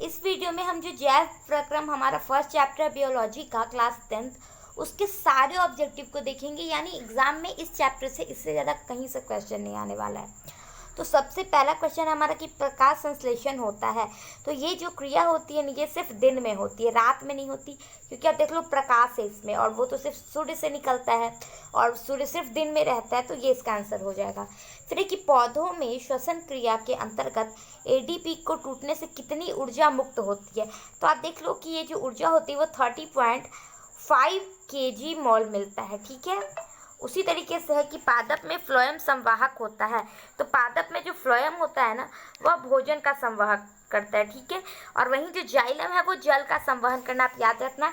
इस वीडियो में हम जो जैव प्रक्रम हमारा फर्स्ट चैप्टर है बियोलॉजी का क्लास 10th उसके सारे ऑब्जेक्टिव को देखेंगे। यानी एग्जाम में इस चैप्टर से इससे ज़्यादा कहीं से क्वेश्चन नहीं आने वाला है। तो सबसे पहला क्वेश्चन हमारा कि प्रकाश संश्लेषण होता है। तो ये जो क्रिया होती है ये सिर्फ दिन में होती है, रात में नहीं होती, क्योंकि आप देख लो प्रकाश है इसमें और वो तो सिर्फ सूर्य से निकलता है और सूर्य सिर्फ दिन में रहता है, तो ये इसका आंसर हो जाएगा। फिर कि पौधों में श्वसन क्रिया के अंतर्गत एडीपी को टूटने से कितनी ऊर्जा मुक्त होती है। तो आप देख लो कि ये जो ऊर्जा होती है वो 30.5 kg मोल मिलता है। ठीक है, उसी तरीके से है कि पादप में फ्लोएम संवाहक होता है। तो पादप में जो फ्लोएम होता है ना वह भोजन का संवाहक करता है। ठीक है, और वहीं जो जाइलम है वो जल का संवहन करना। आप याद रखना,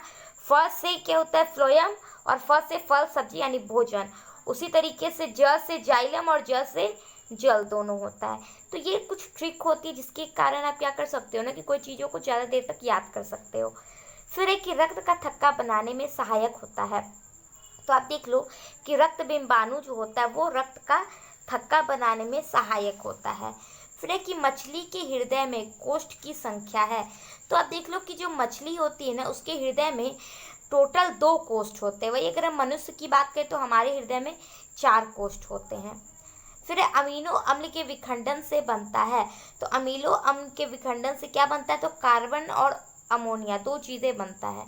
फ से क्या होता है फ्लोएम और फ से फल सब्जी यानी भोजन। उसी तरीके से ज से जाइलम और ज से जल दोनों होता है। तो ये कुछ ट्रिक होती है जिसके कारण आप क्या कर सकते हो ना कि कोई चीज़ों को ज़्यादा देर तक याद कर सकते हो। फिर एक कि रक्त का थक्का बनाने में सहायक होता है। तो आप देख लो कि रक्त बिंबाणु जो होता है वो रक्त का थक्का बनाने में सहायक होता है। फिर है कि मछली के हृदय में कोष्ठ की संख्या है। तो आप देख लो कि जो मछली होती है ना उसके हृदय में टोटल 2 कोष्ठ होते हैं। वही अगर हम मनुष्य की बात करें तो हमारे हृदय में 4 कोष्ठ होते हैं। फिर अमीनो अम्ल के विखंडन से बनता है। तो अमीनो अम्ल के विखंडन से क्या बनता है, तो कार्बन और अमोनिया 2 चीज़ें बनता है।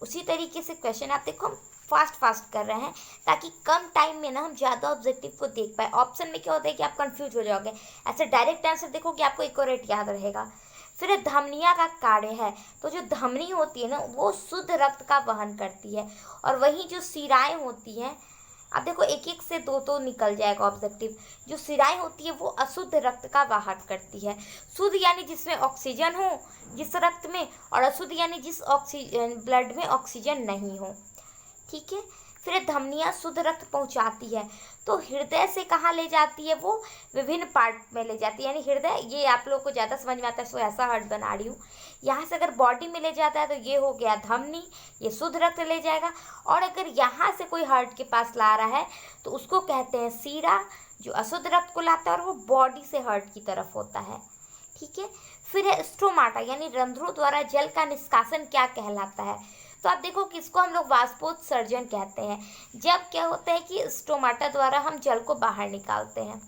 उसी तरीके से क्वेश्चन आप देखो हम फास्ट कर रहे हैं ताकि कम टाइम में ना हम ज़्यादा ऑब्जेक्टिव को देख पाए। ऑप्शन में क्या होता है कि आप कंफ्यूज हो जाओगे, ऐसे डायरेक्ट आंसर देखो कि आपको एक्यूरेट याद रहेगा। फिर धमनिया का कार्य है। तो जो धमनी होती है ना वो शुद्ध रक्त का वहन करती है और वहीं जो शिराएं होती हैं, अब देखो एक एक से दो दो निकल जाएगा ऑब्जेक्टिव। जो शिराएं होती है वो अशुद्ध रक्त का वाहन करती है। शुद्ध यानी जिसमें ऑक्सीजन हो जिस रक्त में, और अशुद्ध यानी जिस ऑक्सीजन ब्लड में ऑक्सीजन नहीं हो। ठीक है, फिर धमनियाँ शुद्ध रक्त पहुंचाती है। तो हृदय से कहाँ ले जाती है, वो विभिन्न पार्ट में ले जाती है। यानी हृदय, ये आप लोगों को ज़्यादा समझ में आता है सो ऐसा हार्ट बना रही हूँ। यहाँ से अगर बॉडी में ले जाता है तो ये हो गया धमनी, ये शुद्ध रक्त ले जाएगा। और अगर यहाँ से कोई हार्ट के पास ला रहा है तो उसको कहते हैं सीरा, जो अशुद्ध रक्त को लाता है और वो बॉडी से हार्ट की तरफ होता है। ठीक है, फिर है स्टोमाटा यानी रंध्रों द्वारा जल का निष्कासन क्या कहलाता है। तो आप देखो कि इसको हम लोग वाष्पोत्सर्जन कहते हैं, जब क्या होता है कि स्टोमाटा द्वारा हम जल को बाहर निकालते हैं।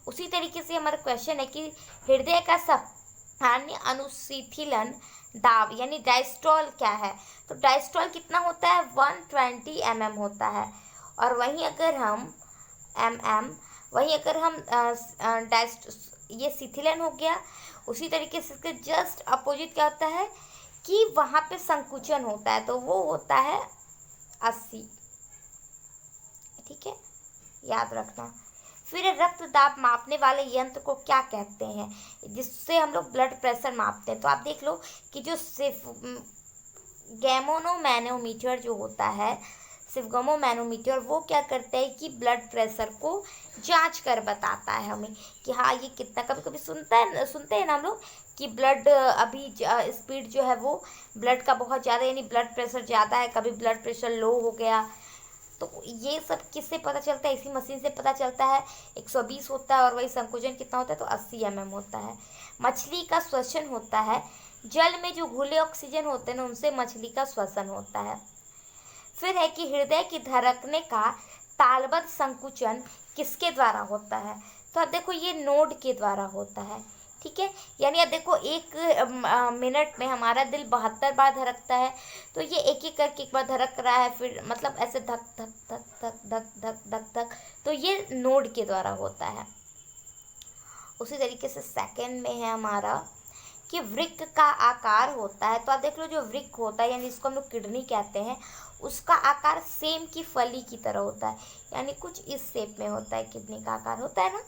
उसी तरीके से हमारा क्वेश्चन है कि हृदय का सामान्य अनुशीथिलन दाब यानी डायस्टोल क्या है। तो डायस्टोल कितना होता है, 120 mm होता है। और वहीं अगर हम ये शिथिलन हो गया। उसी तरीके से इसके जस्ट अपोजिट क्या होता है कि वहाँ पे संकुचन होता है, तो वो होता है 80। ठीक है, याद रखना। फिर रक्त दाब मापने वाले यंत्र को क्या कहते हैं, जिससे हम लोग ब्लड प्रेशर मापते हैं। तो आप देख लो कि जो गैमोनोमैनोमीटर जो होता है, सिवगमोमैनोमीटर, वो क्या करता है कि ब्लड प्रेशर को जांच कर बताता है हमें कि हाँ ये कितना। कभी कभी सुनते हैं ना हम लोग कि ब्लड अभी स्पीड जो है वो ब्लड का बहुत ज़्यादा यानी ब्लड प्रेशर ज़्यादा है, कभी ब्लड प्रेशर लो हो गया। तो ये सब किससे पता चलता है, इसी मशीन से पता चलता है। 120 होता है और वही संकुचन कितना होता है, तो 80 mm होता है। मछली का श्वसन होता है, जल में जो घुले ऑक्सीजन होते हैं ना उनसे मछली का श्वसन होता है। फिर है कि हृदय की धड़कने का तालबद्ध संकुचन किसके द्वारा होता है। तो अब देखो ये नोड के द्वारा होता है। ठीक है, यानी अब देखो 1 मिनट में हमारा दिल 72 बार धड़कता है, तो ये एक एक करके एक बार धड़क रहा है, फिर मतलब ऐसे धक धक धक धक धक धक धक धक, तो ये नोड के द्वारा होता है। उसी तरीके से सेकंड में है हमारा कि वृक्क का आकार होता है। तो आप देख लो जो वृक्क होता है यानी इसको हम लोग किडनी कहते हैं, उसका आकार सेम की फली की तरह होता है, यानी कुछ इस शेप में होता है, किडनी का आकार होता है ना।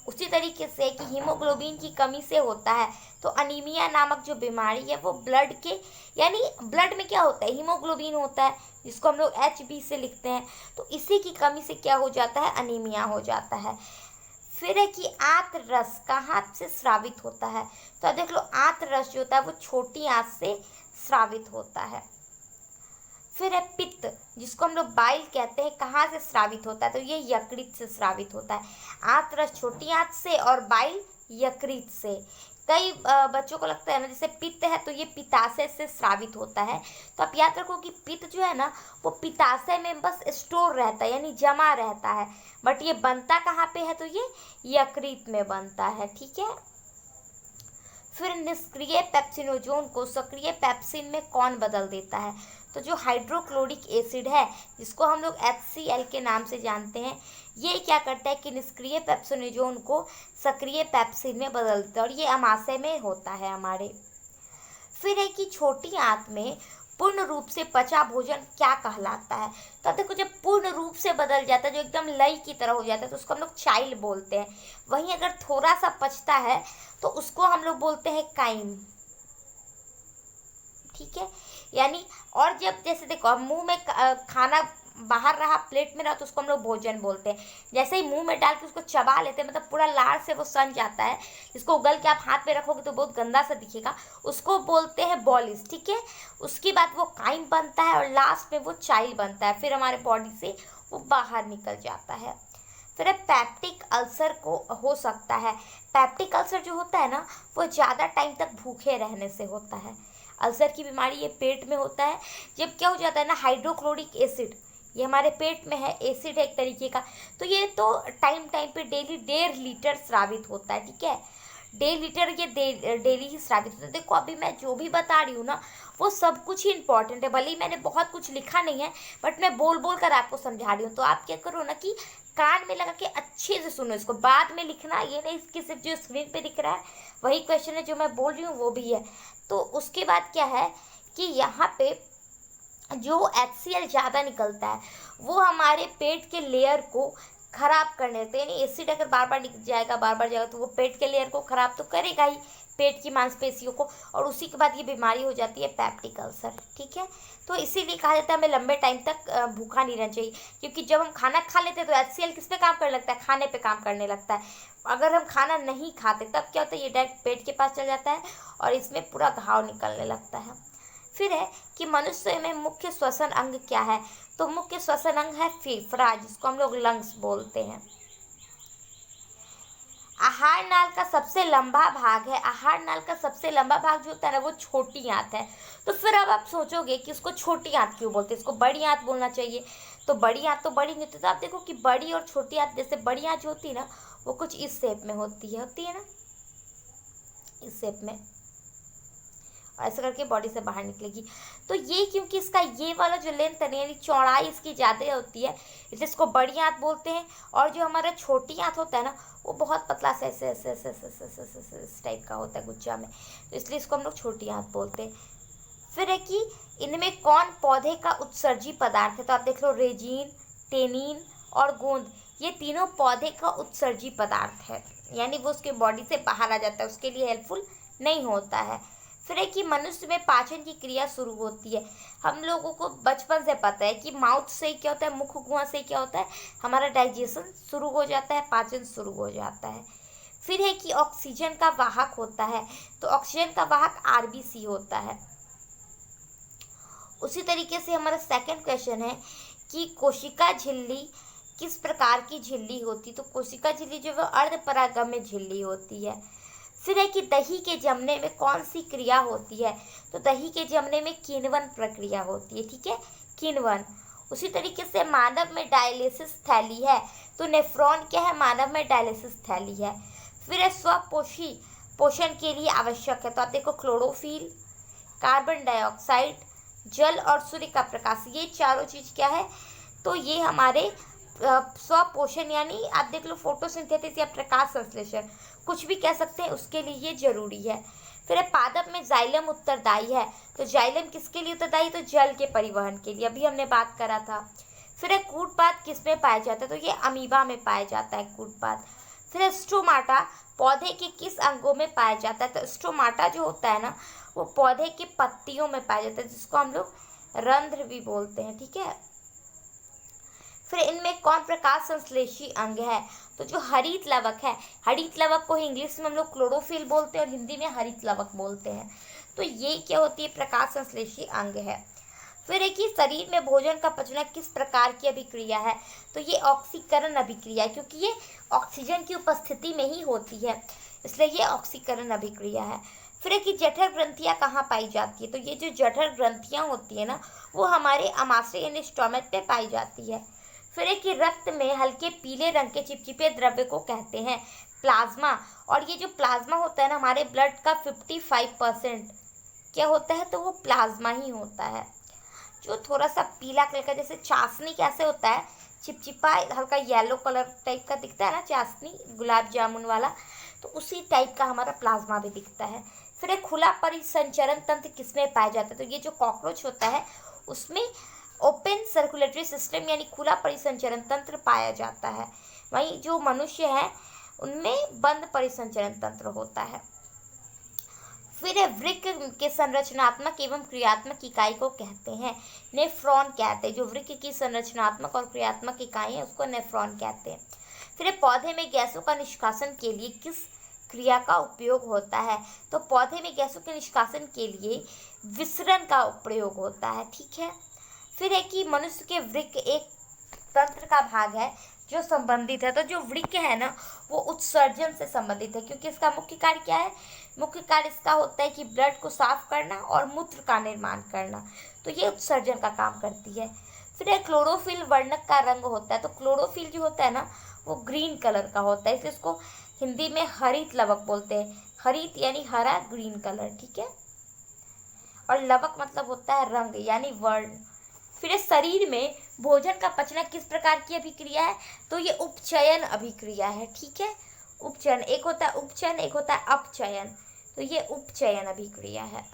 उसी तरीके से कि हीमोग्लोबिन की कमी से होता है। तो अनीमिया नामक जो बीमारी है वो ब्लड के यानी ब्लड में क्या होता है, हीमोग्लोबिन होता है जिसको हम लोग HB से लिखते हैं, तो इसी की कमी से क्या हो जाता है, अनीमिया हो जाता है। फिर है कि आंत रस कहाँ से स्रावित होता है। तो देख लो आंत रस जो होता है वो छोटी आंत से स्रावित होता है। फिर है पित्त जिसको हम लोग बाइल कहते हैं, कहाँ से स्रावित होता है, तो ये यकृत से स्रावित होता है। आंत रस छोटी आंत से और बाइल यकृत से। कई बच्चों को लगता है ना जैसे पित्त है तो ये पित्ताशय से स्रावित होता है। तो आप याद रखो कि पित्त जो है ना वो पित्ताशय में बस स्टोर रहता है यानी जमा रहता है, बट ये बनता कहाँ पे है, तो ये यकृत में बनता है। ठीक है। फिर निष्क्रिय पेप्सिनोजोन को सक्रिय पेप्सिन में कौन बदल देता है, तो जो हाइड्रोक्लोरिक एसिड है जिसको हम लोग HCl के नाम से जानते हैं, ये क्या करता है कि निष्क्रिय पेप्सिनोजोन को सक्रिय पेप्सिन में बदल देता है और ये अमाशय में होता है हमारे। फिर है कि छोटी आंत में पूर्ण रूप से पचा भोजन क्या कहलाता है, तो अब देखो जब पूर्ण रूप से बदल जाता है, जो एकदम लई की तरह हो जाता है, तो उसको हम लोग चाइल बोलते हैं। वहीं अगर थोड़ा सा पचता है तो उसको हम लोग बोलते हैं काइम। ठीक है। यानी और जब जैसे देखो अब मुंह में खाना बाहर रहा, प्लेट में रहा, तो उसको हम लोग भोजन बोलते हैं। जैसे ही मुंह में डाल के उसको चबा लेते हैं, मतलब पूरा लार से वो सन जाता है, जिसको उगल के आप हाथ में रखोगे तो बहुत गंदा सा दिखेगा, उसको बोलते हैं बॉलिस। ठीक है। उसके बाद वो काइम बनता है और लास्ट में वो चाइल बनता है, फिर हमारे बॉडी से वो बाहर निकल जाता है। फिर पैप्टिक अल्सर को हो सकता है। पैप्टिक अल्सर जो होता है ना वो ज़्यादा टाइम तक भूखे रहने से होता है। अल्सर की बीमारी ये पेट में होता है, जब क्या हो जाता है ना हाइड्रोक्लोरिक एसिड, ये हमारे पेट में है, एसिड है एक तरीके का, तो ये तो टाइम टाइम पे डेली 1.5 लीटर स्रावित होता है। ठीक है। 1.5 लीटर ये डेली ही स्रावित होता है। देखो अभी मैं जो भी बता रही हूँ ना वो सब कुछ ही इंपॉर्टेंट है, भले ही मैंने बहुत कुछ लिखा नहीं है बट मैं बोल बोल कर आपको समझा रही हूँ। तो आप क्या करो ना कि कान में लगा के अच्छे से सुनो इसको, बाद में लिखना, ये नहीं कि सिर्फ जो स्क्रीन पे दिख रहा है वही क्वेश्चन है जो मैं बोल रही हूँ वो भी है। तो उसके बाद क्या है कि यहाँ पे जो HCl ज़्यादा निकलता है वो हमारे पेट के लेयर को खराब करने लगता है। यानी एसिड अगर बार बार जाएगा बार बार जाएगा तो वो पेट के लेयर को खराब तो करेगा ही, पेट की मांसपेशियों को, और उसी के बाद ये बीमारी हो जाती है पैप्टिक अल्सर। ठीक है। तो इसीलिए कहा जाता है हमें लंबे टाइम तक भूखा नहीं रहना चाहिए, क्योंकि जब हम खाना खा लेते हैं तो HCl किस पे काम करने लगता है, खाने पे काम करने लगता है। अगर हम खाना नहीं खाते तब क्या होता है, ये डायरेक्ट पेट के पास चल जाता है और इसमें पूरा घाव निकलने लगता है। फिर है कि मनुष्य में मुख्य श्वसन अंग क्या है, तो मुख्य श्वसन अंग है फेफड़ा, जिसको हम लोग लंग्स बोलते हैं। आहार नाल का सबसे लंबा भाग है, आहार नाल का सबसे लंबा भाग जो होता है ना वो छोटी आंत है। तो फिर अब आप सोचोगे कि उसको छोटी आंत क्यों बोलते हैं, इसको बड़ी आंत बोलना चाहिए। तो बड़ी आंत तो बड़ी नहीं होती, तो आप देखो कि बड़ी और छोटी आंत, जैसे बड़ी आंत जो होती है ना वो कुछ इस शेप में होती है ना, इस शेप में, और ऐसा करके बॉडी से बाहर निकलेगी। तो ये क्योंकि इसका ये वाला जो लेंथ है यानी चौड़ाई इसकी ज़्यादा होती है, इसलिए इसको बड़ी आंत बोलते हैं। और जो हमारा छोटी आंत होता है ना वो बहुत पतला से ऐसे ऐसे ऐसे ऐसे ऐसे ऐसे ऐसे इस टाइप का होता है गुज्जा में, तो इसलिए इसको हम लोग छोटी आंत बोलते हैं। फिर है कि इनमें कौन पौधे का उत्सर्जी पदार्थ है, तो आप देख लो रेजिन, टेनिन और गोंद, ये तीनों पौधे का उत्सर्जी पदार्थ है, यानी वो उसके बॉडी से बाहर आ जाता है, उसके लिए हेल्पफुल नहीं होता है। फिर है कि मनुष्य में पाचन की क्रिया शुरू होती है। हम लोगों को बचपन से पता है कि माउथ से क्या होता है, मुख कुआं से क्या होता है, हमारा डाइजेशन शुरू हो जाता है, पाचन शुरू हो जाता है। फिर है कि ऑक्सीजन का वाहक होता है, तो ऑक्सीजन का वाहक RBC होता है। उसी तरीके से हमारा सेकंड क्वेश्चन है कि कोशिका झिल्ली किस प्रकार की झिल्ली होती, तो कोशिका झिल्ली जो है अर्धपरागम्य झिल्ली होती है। फिर है कि दही के जमने में कौन सी क्रिया होती है, तो दही के जमने में किण्वन प्रक्रिया होती है। ठीक है, किण्वन। उसी तरीके से मानव में डायलिसिस थैली है, तो नेफ्रॉन क्या है, मानव में डायलिसिस थैली है। फिर है स्वपोषी पोषण के लिए आवश्यक है, तो आप देखो क्लोरोफिल, कार्बन डाइऑक्साइड, जल और सूर्य का प्रकाश, ये चारों चीज क्या है, तो ये हमारे स्वपोषण यानी आप देख लो फोटोसिंथेसिस या प्रकाश संश्लेषण, कुछ भी कह सकते हैं, उसके लिए ये जरूरी है। फिर पादप में जाइलम उत्तरदायी है, तो जाइलम किसके लिए उत्तरदायी, तो जल के परिवहन के लिए, अभी हमने बात करा था। फिर कूटपाद किस में पाया जाता है, तो ये अमीबा में पाया जाता है कूटपाद। फिर स्टोमाटा पौधे के किस अंगों में पाया जाता है, तो स्टोमाटा जो होता है ना वो पौधे के पत्तियों में पाया जाता है, जिसको हम लोग रंध्र भी बोलते हैं। ठीक है। फिर इनमें कौन प्रकाश संश्लेषी अंग है, तो जो हरित लवक है, हरित लवक को इंग्लिश में हम लोग क्लोरोफिल बोलते हैं और हिंदी में हरित लवक बोलते हैं। तो ये क्या होती है, प्रकाश संश्लेषी अंग है। फिर एक ही शरीर में भोजन का पचना किस प्रकार की अभिक्रिया है, तो ये ऑक्सीकरण अभिक्रिया है, क्योंकि ये ऑक्सीजन की उपस्थिति में ही होती है। इसलिए ये ऑक्सीकरण अभिक्रिया है। फिर है कि जठर ग्रंथियाँ कहाँ पाई जाती है, तो ये जो जठर ग्रंथियाँ होती है ना वो हमारे आमाशय यानी स्टोमक पे पाई जाती है। फिर है कि रक्त में हल्के पीले रंग के चिपचिपे द्रव्य को कहते हैं प्लाज्मा, और ये जो प्लाज्मा होता है ना हमारे ब्लड का 55% क्या होता है, तो वो प्लाज्मा ही होता है। जो थोड़ा सा पीला कलर का, जैसे चाशनी कैसे होता है, चिपचिपा हल्का येलो कलर टाइप का दिखता है ना चाशनी, गुलाब जामुन वाला, तो उसी टाइप का हमारा प्लाज्मा भी दिखता है। फिर एक खुला परिसंचरण तंत्र किसमें पाया जाता है, तो ये जो कॉकरोच होता है उसमें ओपन सर्कुलेटरी सिस्टम यानी खुला परिसंचरण तंत्र पाया जाता है। वहीं जो मनुष्य है उनमें बंद परिसंचरण तंत्र होता है। फिर वृक्क के संरचनात्मक एवं क्रियात्मक इकाई को कहते हैं नेफ्रॉन कहते हैं। जो वृक्क की संरचनात्मक और क्रियात्मक इकाई है उसको नेफ्रॉन कहते हैं। फिर पौधे में गैसों का निष्कासन के लिए किस क्रिया का उपयोग होता है, तो पौधे में गैसों के निष्कासन के लिए विसरण का प्रयोग होता है। ठीक है। फिर है कि मनुष्य के वृक्क एक तंत्र का भाग है जो संबंधित है, तो जो वृक्क है ना वो उत्सर्जन से संबंधित है, क्योंकि इसका मुख्य कार्य क्या है, मुख्य कार्य इसका होता है कि ब्लड को साफ करना और मूत्र का निर्माण करना, तो ये उत्सर्जन का काम करती है। फिर एक क्लोरोफिल वर्णक का रंग होता है, तो क्लोरोफिल जो होता है ना वो ग्रीन कलर का होता है, इसलिए इसको हिंदी में हरित लवक बोलते हैं। हरित यानी हरा, ग्रीन कलर। ठीक है। और लवक मतलब होता है रंग यानी वर्ण। फिर शरीर में भोजन का पचना किस प्रकार की अभिक्रिया है, तो ये उपचयन अभिक्रिया है। ठीक है। उपचयन, एक होता है उपचयन, एक होता है अपचयन, तो ये उपचयन अभिक्रिया है।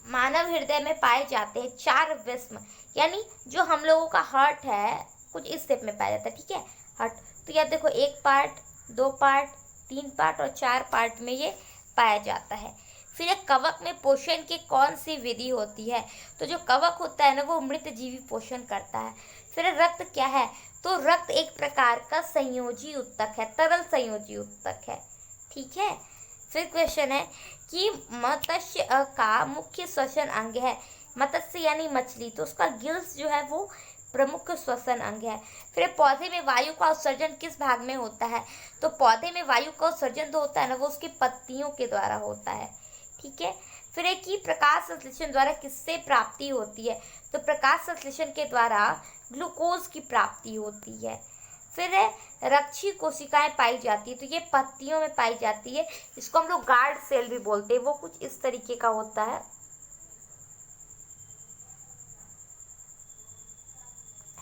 मानव हृदय में पाए जाते हैं 4 विस्म, यानी जो हम लोगों का हार्ट है कुछ इस शेप में पाया जाता है। ठीक है। हार्ट, तो याद देखो 1 पार्ट, 2 पार्ट, 3 पार्ट और 4 पार्ट में ये पाया जाता है। फिर एक कवक में पोषण की कौन सी विधि होती है, तो जो कवक होता है ना वो मृत जीवी पोषण करता है। फिर रक्त क्या है, तो रक्त एक प्रकार का संयोजी उत्तक है, तरल संयोजी उत्तक है। ठीक है। फिर क्वेश्चन है कि मत्स्य का मुख्य श्वसन अंग है, मत्स्य यानी मछली, तो उसका गिल्स जो है वो प्रमुख श्वसन अंग है। फिर पौधे में वायु का उत्सर्जन किस भाग में होता है, तो पौधे में वायु का उत्सर्जन जो होता है ना वो उसकी पत्तियों के द्वारा होता है। ठीक है। फिर एक ही प्रकाश संश्लेषण द्वारा किससे प्राप्ति होती है, तो प्रकाश संश्लेषण के द्वारा ग्लूकोज की प्राप्ति होती है। फिर रक्षी कोशिकाएं पाई जाती है, तो ये पत्तियों में पाई जाती है, इसको हम लोग गार्ड सेल भी बोलते हैं। वो कुछ इस तरीके का होता है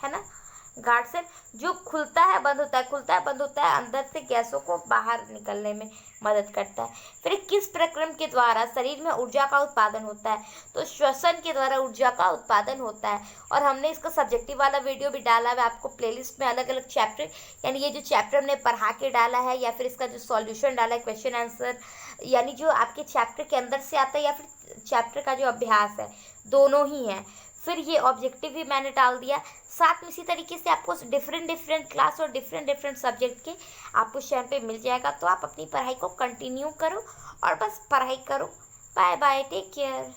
ना, गार्ड सेल जो खुलता है बंद होता है, खुलता है बंद होता है, अंदर से गैसों को बाहर निकलने में मदद करता है। फिर किस प्रक्रम के द्वारा शरीर में ऊर्जा का उत्पादन होता है, तो श्वसन के द्वारा ऊर्जा का उत्पादन होता है। और हमने इसका सब्जेक्टिव वाला वीडियो भी डाला है आपको प्लेलिस्ट में, अलग अलग चैप्टर, यानी ये जो चैप्टर हमने पढ़ा के डाला है या फिर इसका जो सॉल्यूशन डाला है, क्वेश्चन आंसर, यानी जो आपके चैप्टर के अंदर से आता है या फिर चैप्टर का जो अभ्यास है, दोनों ही है। फिर ये ऑब्जेक्टिव भी मैंने डाल दिया साथ में। इसी तरीके से आपको डिफरेंट क्लास और डिफरेंट सब्जेक्ट के आपको चैनल पे मिल जाएगा, तो आप अपनी पढ़ाई को कंटिन्यू करो और बस पढ़ाई करो। Bye bye, take care.